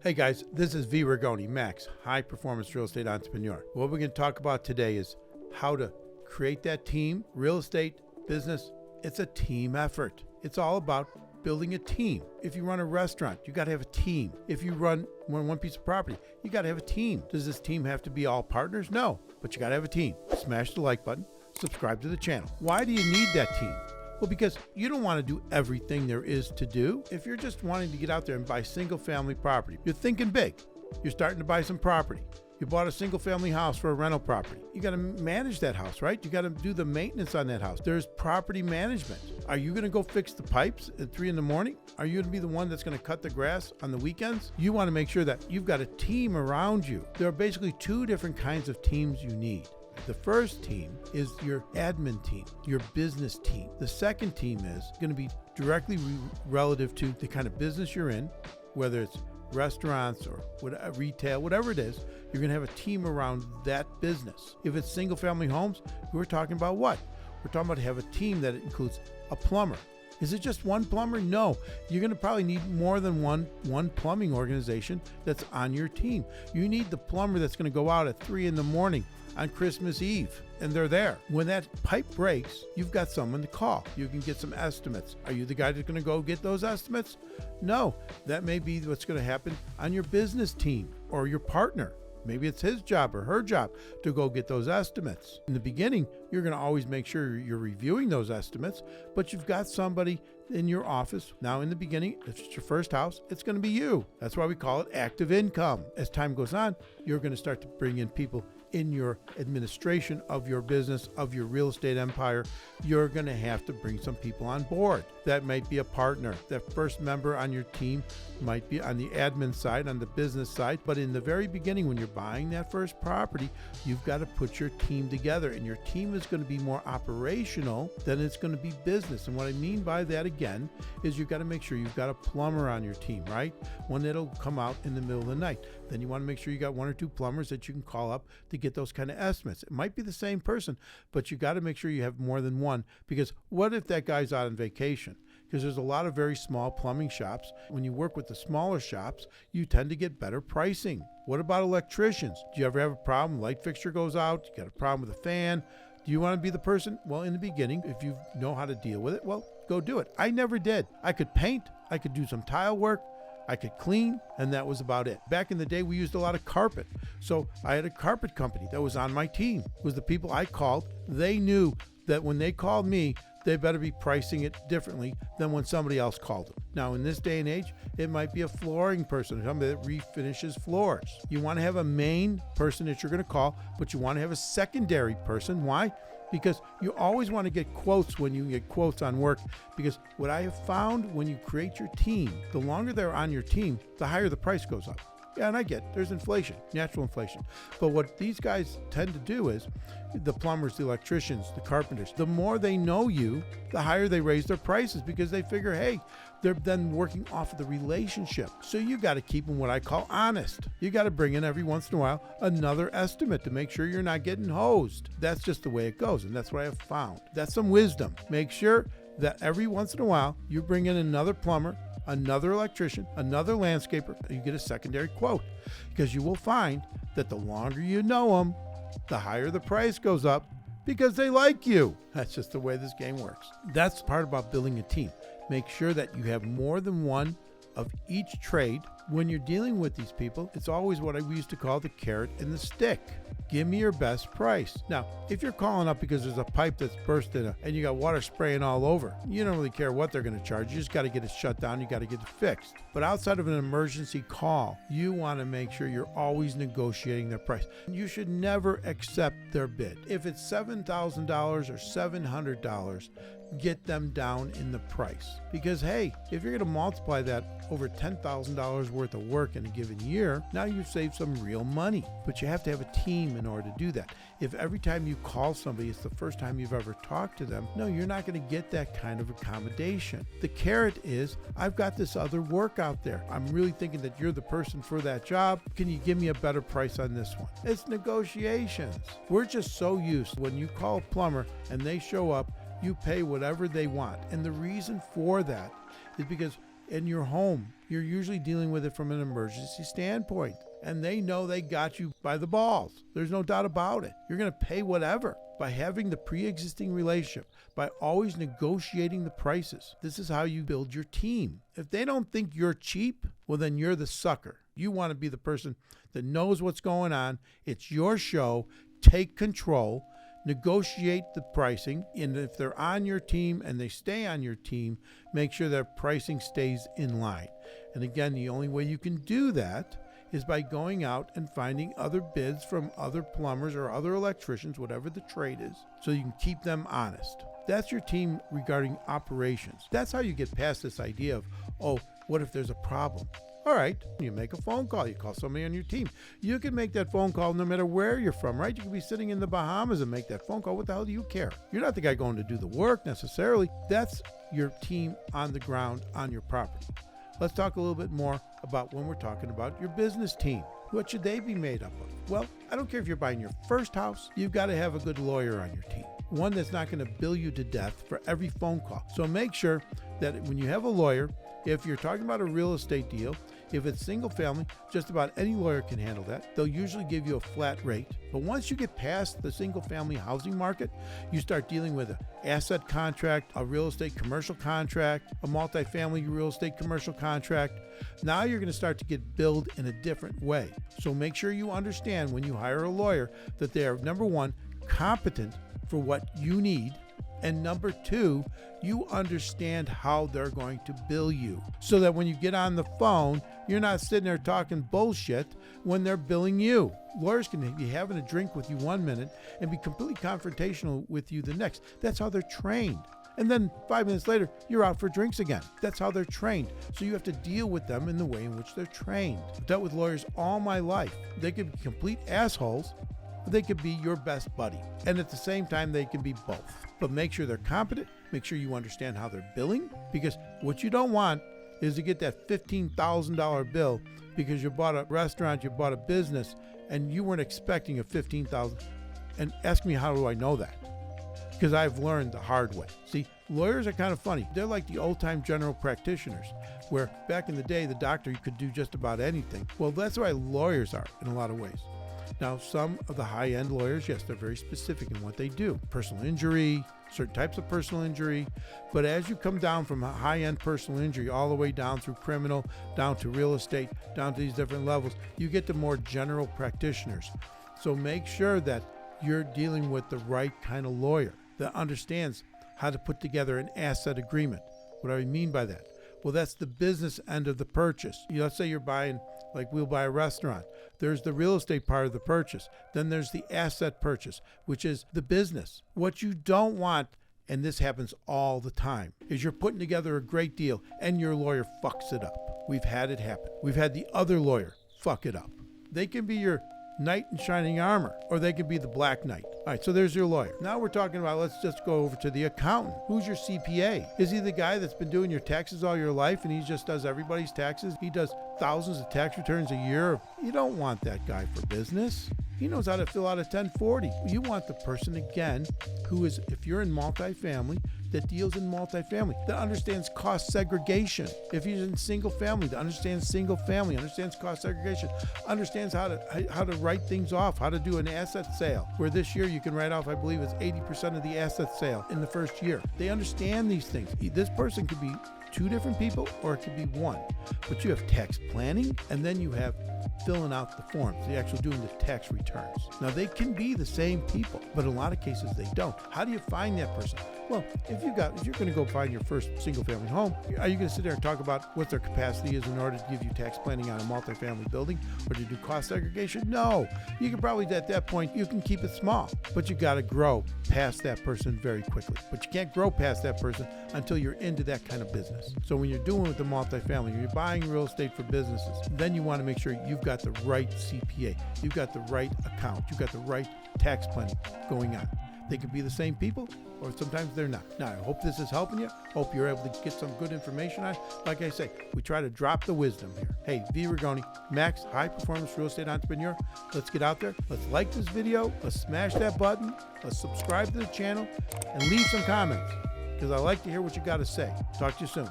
Hey guys, this is V. Rigoni, Max, high performance real estate entrepreneur. What we're going to talk about today is how to create that team. Real estate business, it's a team effort. It's all about building a team. If you run a restaurant, you got to have a team. If you run one piece of property, you got to have a team. Does this team have to be all partners? No, but you got to have a team. Smash the like button, subscribe to the channel. Why do you need that team? Well, because you don't want to do everything there is to do. If you're just wanting to get out there and buy single family property, you're thinking big. You're starting to buy some property. You bought a single family house for a rental property. You got to manage that house, right? You got to do the maintenance on that house. There's property management. Are you going to go fix the pipes at 3 a.m? Are you going to be the one that's going to cut the grass on the weekends? You want to make sure that you've got a team around you. There are basically two different kinds of teams you need. The first team is your admin team, your business team. The second team is going to be directly relative to the kind of business you're in, whether it's restaurants or retail, whatever it is. You're going to have a team around that business. If it's single family homes, we're talking about what? We're talking about have a team that includes a plumber. Is it just one plumber? No. You're going to probably need more than one plumbing organization that's on your team. You need the plumber that's going to go out at 3 a.m. on Christmas Eve, and they're there. When that pipe breaks, you've got someone to call. You can get some estimates. Are you the guy that's going to go get those estimates? No. That may be what's going to happen on your business team or your partner. Maybe it's his job or her job to go get those estimates. In the beginning, you're going to always make sure you're reviewing those estimates, but you've got somebody in your office. Now, in the beginning, if it's your first house, it's going to be you. That's why we call it active income. As time goes on, you're going to start to bring in people in your administration of your business, of your real estate empire. You're going to have to bring some people on board. That might be a partner. That first member on your team might be on the admin side, on the business side. But in the very beginning, when you're buying that first property, you've got to put your team together, and your team is going to be more operational than it's going to be business. And what I mean by that again is you've got to make sure you've got a plumber on your team, right? One that'll come out in the middle of the night. Then you want to make sure you got 1 or 2 plumbers that you can call up to get those kind of estimates. It might be the same person, but you got to make sure you have more than one, because what if that guy's out on vacation? Because there's a lot of very small plumbing shops. When you work with the smaller shops, you tend to get better pricing. What about electricians? Do you ever have a problem? Light fixture goes out, you got a problem with a fan. Do you want to be the person? Well, in the beginning, if you know how to deal with it, well, go do it. I never did. I could paint, I could do some tile work, I could clean, and that was about it. Back in the day, we used a lot of carpet. So I had a carpet company that was on my team. It was the people I called. They knew that when they called me, they better be pricing it differently than when somebody else called them. Now, in this day and age, it might be a flooring person, somebody that refinishes floors. You want to have a main person that you're going to call, but you want to have a secondary person. Why? Because you always want to get quotes when you get quotes on work. Because what I have found when you create your team, the longer they're on your team, the higher the price goes up. Yeah, and I get there's inflation, natural inflation. But what these guys tend to do is the plumbers, the electricians, the carpenters, the more they know you, the higher they raise their prices, because they figure, hey, they're then working off of the relationship. So you got to keep them what I call honest. You got to bring in every once in a while another estimate to make sure you're not getting hosed. That's just the way it goes. And that's what I have found. That's some wisdom. Make sure that every once in a while you bring in another plumber, another electrician, another landscaper, you get a secondary quote, because you will find that the longer you know them, the higher the price goes up, because they like you. That's just the way this game works. That's the part about building a team. Make sure that you have more than one of each trade. When you're dealing with these people, it's always what we used to call the carrot and the stick. Give me your best price. Now, if you're calling up because there's a pipe that's bursted and you got water spraying all over, you don't really care what they're going to charge. You just got to get it shut down. You got to get it fixed. But outside of an emergency call, you want to make sure you're always negotiating their price. You should never accept their bid. If it's $7,000 or $700, get them down in the price. Because hey, if you're going to multiply that over $10,000 worth of work in a given year, now you've saved some real money. But you have to have a team in order to do that. If every time you call somebody it's the first time you've ever talked to them, no, you're not going to get that kind of accommodation. The carrot is, I've got this other work out there. I'm really thinking that you're the person for that job. Can you give me a better price on this one? It's negotiations. We're just so used when you call a plumber and they show up, you pay whatever they want. And the reason for that is because in your home, you're usually dealing with it from an emergency standpoint. And they know they got you by the balls. There's no doubt about it. You're going to pay whatever. By having the pre-existing relationship, by always negotiating the prices. This is how you build your team. If they don't think you're cheap, well, then you're the sucker. You want to be the person that knows what's going on. It's your show. Take control. Negotiate the pricing. And if they're on your team and they stay on your team, make sure their pricing stays in line. And again, the only way you can do that is by going out and finding other bids from other plumbers or other electricians, whatever the trade is, so you can keep them honest. That's your team regarding operations. That's how you get past this idea of, oh, what if there's a problem? All right, you make a phone call. You call somebody on your team. You can make that phone call no matter where you're from, right? You can be sitting in the Bahamas and make that phone call. What the hell do you care? You're not the guy going to do the work necessarily. That's your team on the ground on your property. Let's talk a little bit more about when we're talking about your business team. What should they be made up of? Well, I don't care if you're buying your first house, you've got to have a good lawyer on your team. One that's not going to bill you to death for every phone call. So make sure that when you have a lawyer, if you're talking about a real estate deal, if it's single family, just about any lawyer can handle that. They'll usually give you a flat rate. But once you get past the single family housing market, you start dealing with an asset contract, a real estate commercial contract, a multifamily real estate commercial contract. Now you're going to start to get billed in a different way. So make sure you understand when you hire a lawyer that they are, number one, competent for what you need. And number two, you understand how they're going to bill you so that when you get on the phone, you're not sitting there talking bullshit when they're billing you. Lawyers can be having a drink with you 1 minute and be completely confrontational with you the next. That's how they're trained. And then 5 minutes later, you're out for drinks again. That's how they're trained. So you have to deal with them in the way in which they're trained. I've dealt with lawyers all my life. They could be complete assholes. They could be your best buddy. And at the same time, they can be both. But make sure they're competent. Make sure you understand how they're billing. Because what you don't want is to get that $15,000 bill because you bought a restaurant, you bought a business, and you weren't expecting a $15,000. And ask me, how do I know that? Because I've learned the hard way. See, lawyers are kind of funny. They're like the old-time general practitioners, where back in the day, the doctor could do just about anything. Well, that's why lawyers are in a lot of ways. Now, some of the high-end lawyers, yes, they're very specific in what they do. Personal injury, certain types of personal injury. But as you come down from a high-end personal injury all the way down through criminal, down to real estate, down to these different levels, you get to more general practitioners. So make sure that you're dealing with the right kind of lawyer that understands how to put together an asset agreement. What do I mean by that? Well, that's the business end of the purchase. Let's say you're buying, like we'll buy a restaurant. There's the real estate part of the purchase. Then there's the asset purchase, which is the business. What you don't want, and this happens all the time, is you're putting together a great deal and your lawyer fucks it up. We've had it happen. We've had the other lawyer fuck it up. They can be your knight in shining armor, or they could be the Black Knight. All right, so there's your lawyer. Now we're talking about, let's just go over to the accountant. Who's your CPA? Is he the guy that's been doing your taxes all your life and he just does everybody's taxes? He does thousands of tax returns a year. You don't want that guy for business. He knows how to fill out a 1040. You want the person, again, who is, if you're in multifamily, that deals in multifamily, that understands cost segregation. If he's in single family, that understands single family, understands cost segregation, understands how to write things off, how to do an asset sale, where this year you can write off, I believe it's 80% of the asset sale in the first year. They understand these things. This person could be two different people or it could be one. But you have tax planning and then you have filling out the forms, the actual doing the tax returns. Now they can be the same people, but in a lot of cases they don't. How do you find that person? Well, if you're going to go find your first single family home, are you going to sit there and talk about what their capacity is in order to give you tax planning on a multifamily building or to do cost segregation? No. You can probably, at that point, you can keep it small, but you got to grow past that person very quickly. But you can't grow past that person until you're into that kind of business. So when you're doing with the multifamily, when you're buying real estate for businesses, then you want to make sure you've got the right CPA, you've got the right account, you've got the right tax planning going on. They could be the same people, or sometimes they're not. Now, I hope this is helping you. Hope you're able to get some good information on it. Like I say, we try to drop the wisdom here. Hey, V. Rigoni, Max, High Performance Real Estate Entrepreneur. Let's get out there. Let's like this video. Let's smash that button. Let's subscribe to the channel and leave some comments because I like to hear what you got to say. Talk to you soon.